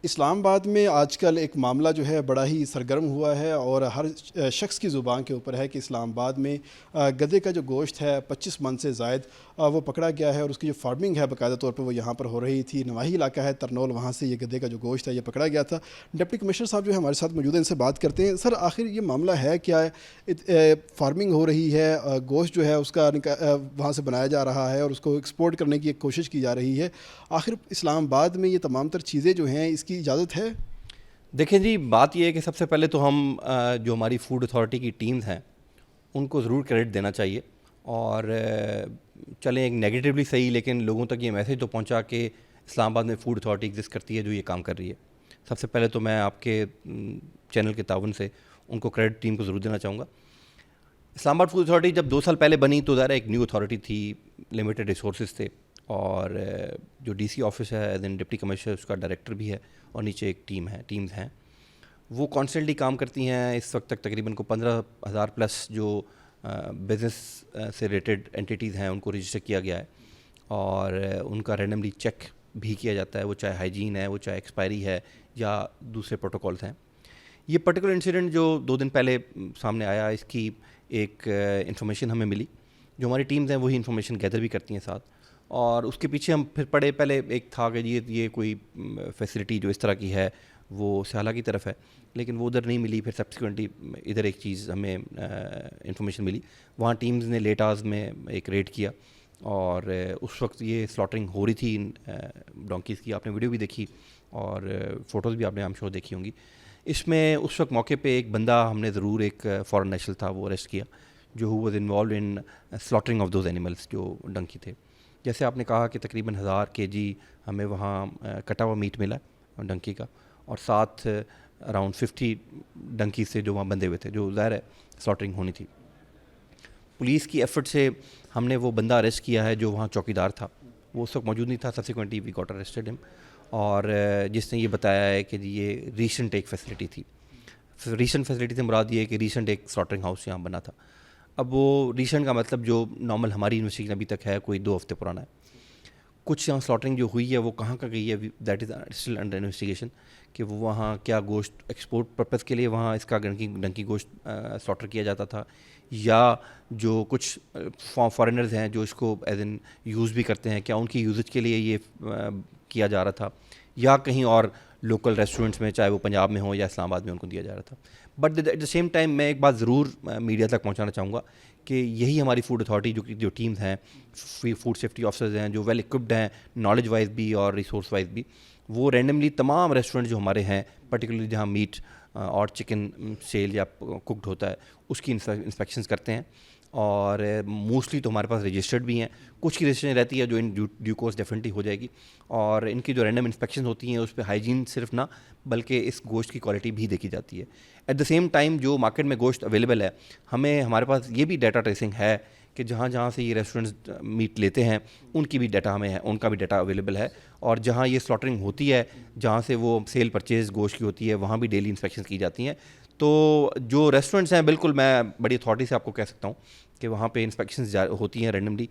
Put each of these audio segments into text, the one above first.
اسلام آباد میں آج کل ایک معاملہ جو ہے بڑا ہی سرگرم ہوا ہے اور ہر شخص کی زبان کے اوپر ہے کہ اسلام آباد میں گدھے کا جو گوشت ہے 25 من سے زائد وہ پکڑا گیا ہے، اور اس کی جو فارمنگ ہے باقاعدہ طور پر وہ یہاں پر ہو رہی تھی۔ نواحی علاقہ ہے ترنول، وہاں سے یہ گدھے کا جو گوشت ہے یہ پکڑا گیا تھا۔ ڈپٹی کمشنر صاحب جو ہے ہمارے ساتھ موجود ہیں، ان سے بات کرتے ہیں۔ سر، آخر یہ معاملہ ہے کیا ہے؟ فارمنگ ہو رہی ہے، گوشت جو ہے اس کا وہاں سے بنایا جا رہا ہے اور اس کو ایکسپورٹ کرنے کی ایک کوشش کی جا رہی ہے۔ آخر اسلام آباد میں یہ تمام تر چیزیں جو ہیں اس کی اجازت ہے؟ دیکھیں جی، بات یہ ہے کہ سب سے پہلے تو ہم جو ہماری فوڈ اتھارٹی کی ٹیمز ہیں ان کو ضرور کریڈٹ دینا چاہیے، اور چلیں ایک نیگیٹیولی صحیح، لیکن لوگوں تک یہ میسیج تو پہنچا کہ اسلام آباد میں فوڈ اتھارٹی ایگزسٹ کرتی ہے جو یہ کام کر رہی ہے۔ سب سے پہلے تو میں آپ کے چینل کے تعاون سے ان کو کریڈٹ ٹیم کو ضرور دینا چاہوں گا۔ اسلام آباد فوڈ اتھارٹی جب 2 سال پہلے بنی تو ظاہر ایک نیو اتھارٹی تھی، لمیٹڈ ریسورسز تھے، اور جو ڈی سی آفس ہے ایز این ڈپٹی کمشنر اس کا ڈائریکٹر بھی ہے، اور نیچے ایک ٹیمز ہیں، وہ کانسٹنٹلی کام کرتی ہیں۔ اس وقت تک تقریباً کو 15,000 پلس جو بزنس سے ریلیٹڈ انٹیٹیز ہیں ان کو رجسٹر کیا گیا ہے، اور ان کا رینڈملی چیک بھی کیا جاتا ہے، وہ چاہے ہائیجین ہے، وہ چاہے ایکسپائری ہے یا دوسرے پروٹوکولز ہیں۔ یہ پرٹیکولر انسیڈنٹ جو 2 دن پہلے سامنے آیا، اس کی ایک انفارمیشن ہمیں ملی، جو ہماری ٹیمز ہیں وہی انفارمیشن گیدر بھی کرتی ہیں ساتھ، اور اس کے پیچھے ہم پھر پہلے ایک تھا کہ یہ کوئی فیسلٹی جو اس طرح کی ہے وہ سیالہ کی طرف ہے، لیکن وہ ادھر نہیں ملی۔ پھر سبسیکوئنٹلی ادھر ایک چیز ہمیں انفارمیشن ملی، وہاں ٹیمز نے لیٹ آورز میں ایک ریڈ کیا، اور اس وقت یہ سلاٹرنگ ہو رہی تھی ڈونکیز کی۔ آپ نے ویڈیو بھی دیکھی اور فوٹوز بھی آپ نے ہم شو دیکھی ہوں گی۔ اس میں اس وقت موقع پہ ایک بندہ ہم نے ضرور، ایک فارن نیشنل تھا، وہ اریسٹ کیا، جو was involved in slaughtering of those animals جو ڈنکی تھے۔ جیسے آپ نے کہا کہ تقریباً 1000 kg ہمیں وہاں کٹا ہوا میٹ ملا ڈنکی کا، اور ساتھ اراؤنڈ 50 ڈنکی سے جو وہاں بندھے ہوئے تھے، جو ظاہر ہے سلاٹرنگ ہونی تھی۔ پولیس کی ایفرٹ سے ہم نے وہ بندہ اریسٹ کیا ہے جو وہاں چوکیدار تھا، وہ اس وقت موجود نہیں تھا۔ سبسیکوئنٹلی وی گاٹ اریسٹڈ ہم، اور جس نے یہ بتایا ہے کہ یہ ریسنٹ ایک فیسلٹی تھی۔ ریسنٹ فیسلٹی سے مراد یہ ہے کہ ریسنٹ ایک سلاٹرنگ ہاؤس یہاں بنا تھا۔ اب وہ ریسنٹ کا مطلب جو نارمل ہماری انویسٹیگیشن ابھی تک ہے کوئی 2 ہفتے پرانا ہے۔ کچھ یہاں سلاٹرنگ جو ہوئی ہے وہ کہاں کا گئی ہے، that is still under investigation, کہ وہ وہاں کیا گوشت ایکسپورٹ پرپز کے لیے وہاں اس کا ڈنکی گوشت سلاٹر کیا جاتا تھا، یا جو کچھ فارینرز ہیں جو اس کو ایز این یوز بھی کرتے ہیں، کیا ان کی یوزج کے لیے یہ کیا جا رہا تھا، یا کہیں اور لوکل ریسٹورنٹس میں، چاہے وہ پنجاب میں ہوں یا اسلام آباد میں، ان کو دیا جا رہا تھا۔ But at the same time میں ایک بات ضرور میڈیا تک پہنچانا چاہوں گا کہ یہی ہماری فوڈ اتھارٹی جو ٹیمز ہیں، فوڈ سیفٹی آفیسرز ہیں، جو ویل اکوپڈ ہیں نالج وائز بھی اور ریسورس وائز بھی، وہ رینڈملی تمام ریسٹورنٹ جو ہمارے ہیں، پرٹیکولرلی جہاں میٹ اور چکن سیل یا کوکڈ ہوتا ہے، اس کی انسپیکشنز کرتے ہیں، اور موسٹلی تو ہمارے پاس رجسٹرڈ بھی ہیں، کچھ کی رجسٹریشن رہتی ہے جو ان ڈیو کورس ڈیفینیٹلی ہو جائے گی، اور ان کی جو رینڈم انسپیکشن ہوتی ہیں اس پہ ہائیجین صرف نہ بلکہ اس گوشت کی کوالٹی بھی دیکھی جاتی ہے۔ ایٹ دا سیم ٹائم جو مارکیٹ میں گوشت اویلیبل ہے، ہمارے پاس یہ بھی ڈیٹا ٹریسنگ ہے کہ جہاں سے یہ ریسٹورنٹس میٹ لیتے ہیں ان کی بھی ڈیٹا ہمیں ہے، ان کا بھی ڈیٹا اویلیبل ہے، اور جہاں یہ سلاٹرنگ ہوتی ہے، جہاں سے وہ سیل پرچیز گوشت کی ہوتی ہے، وہاں بھی ڈیلی انسپیکشن کی جاتی ہیں۔ تو جو ریسٹورنٹس ہیں، بالکل میں بڑی اتھارٹی سے آپ کو کہہ سکتا ہوں کہ وہاں پہ انسپیکشنز ہوتی ہیں رینڈملی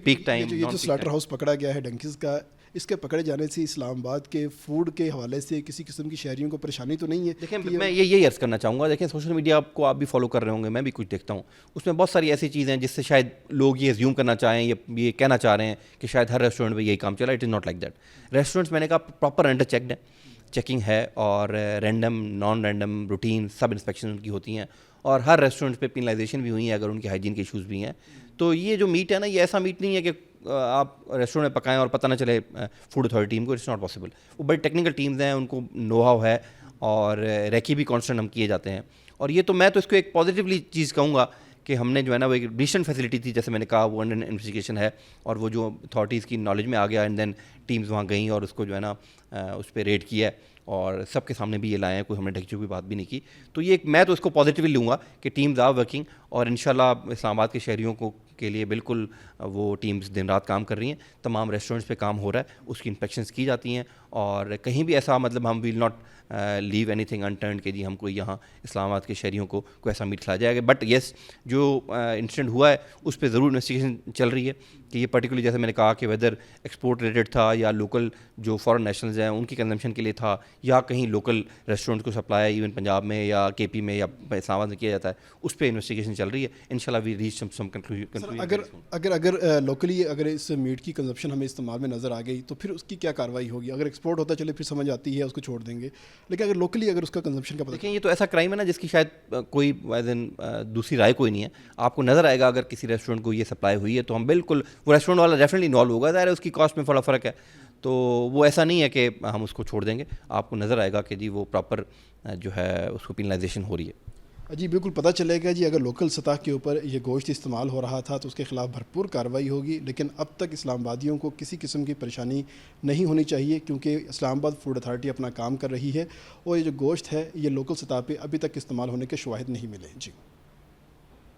پیک ٹائم۔ یہ جو سلاٹر ہاؤس پکڑا گیا ہے ڈنکیز کا، اس کے پکڑے جانے سے اسلام آباد کے فوڈ کے حوالے سے کسی قسم کی شہریوں کو پریشانی تو نہیں ہے؟ دیکھیں، میں یہی عرض کرنا چاہوں گا، دیکھیں سوشل میڈیا کو آپ بھی فالو کر رہے ہوں گے، میں بھی کچھ دیکھتا ہوں، اس میں بہت ساری ایسی چیزیں ہیں جس سے شاید لوگ یہ زیوم کرنا چاہیں یا یہ کہنا چاہ رہے ہیں کہ شاید ہر ریسٹورنٹ میں یہی کام چلا۔ It is not like that. Restaurants میں نے کہا پراپر انڈر چیکڈ ہیں، چیکنگ ہے، اور رینڈم نان رینڈم روٹین سب انسپیکشن ان کی ہوتی ہیں، اور ہر ریسٹورنٹ پہ پینلائزیشن بھی ہوئی ہیں اگر ان کی ہائیجین کے ایشوز بھی ہیں۔ تو یہ جو میٹ ہے نا، یہ ایسا میٹ نہیں ہے کہ آپ ریسٹورنٹ میں پکائیں اور پتہ نہ چلے فوڈ اتھارٹی ٹیم کو، اٹس ناٹ پاسبل۔ وہ بڑی ٹیکنیکل ٹیمز ہیں، ان کو نو ہاؤ ہے، اور ریکی بھی کانسٹنٹ ہم کیے جاتے ہیں۔ اور یہ تو میں تو اس کو ایک پازیٹیولی چیز کہوں گا کہ ہم نے جو ہے نا وہ ایک ریسنٹ فیسلٹی تھی، جیسے میں نے کہا، وہ انڈر انویسٹیگیشن ہے، اور وہ جو اتھارٹیز کی نالج میں آ گیا، اینڈ دین ٹیمز وہاں گئیں اور اس کو جو ہے نا اس پہ ریڈ کیا ہے، اور سب کے سامنے بھی یہ لائے ہیں، کوئی ہم نے ڈھکی ہوئی بات بھی نہیں کی۔ تو یہ ایک میں تو اس کو پازیٹیولی لوں گا کہ ٹیمز آر ورکنگ، اور انشاءاللہ اسلام آباد کے شہریوں کے لیے بالکل وہ ٹیمز دن رات کام کر رہی ہیں۔ تمام ریسٹورنٹس پہ کام ہو رہا ہے، اس کی انسپیکشنز کی جاتی ہیں، اور کہیں بھی ایسا مطلب ہم will not leave anything unturned کہ جی ہم کوئی یہاں اسلام آباد کے شہریوں کو کوئی ایسا میٹ کھلایا جائے گا. بٹ یس جو انسیڈنٹ ہوا ہے اس پہ ضرور انویسٹیگیشن چل رہی ہے کہ یہ پرٹیکولرلی جیسے میں نے کہا کہ ویدر ایکسپورٹ ریلیٹڈ تھا یا لوکل جو فارن نیشنلز ہیں ان کی کنزمپشن کے لیے تھا یا کہیں لوکل ریسٹورنٹ کو سپلائی ایون پنجاب میں یا کے پی میں یا اسلام آباد میں کیا جاتا ہے, اس پہ انویسٹیگیشن چل رہی ہے. انشاءاللہ وی ریچ سم اگر لوکلی اگر اس میٹ کی کنزمپشن ہمیں استعمال میں نظر آ گئی تو پھر اس کی کیا کارروائی ہوگی؟ اگر ایکسپورٹ ہوتا چلے پھر سمجھ آتی ہے اس کو چھوڑ دیں گے, لیکن اگر لوکلی اگر اس کا کنزمپشن کا پتہ دیکھیں یہ تو ایسا کرائم ہے نا جس کی شاید کوئی دوسری رائے کوئی نہیں ہے. آپ کو نظر آئے گا اگر کسی ریسٹورنٹ کو یہ سپلائی ہوئی ہے تو ہم بالکل وہ ریسٹورنٹ والا ڈیفینیٹلی انوالو ہوگا, ظاہر ہے اس کی کاسٹ میں تھوڑا فرق ہے, تو وہ ایسا نہیں ہے کہ ہم اس کو چھوڑ دیں گے. آپ کو نظر آئے گا کہ جی وہ پراپر جو ہے اس کو پینلائزیشن ہو رہی ہے. جی بالکل پتہ چلے گا جی. اگر لوکل سطح کے اوپر یہ گوشت استعمال ہو رہا تھا تو اس کے خلاف بھرپور کارروائی ہوگی, لیکن اب تک اسلام آبادیوں کو کسی قسم کی پریشانی نہیں ہونی چاہیے کیونکہ اسلام آباد فوڈ اتھارٹی اپنا کام کر رہی ہے اور یہ جو گوشت ہے یہ لوکل سطح پہ ابھی تک استعمال ہونے کے شواہد نہیں ملے. جی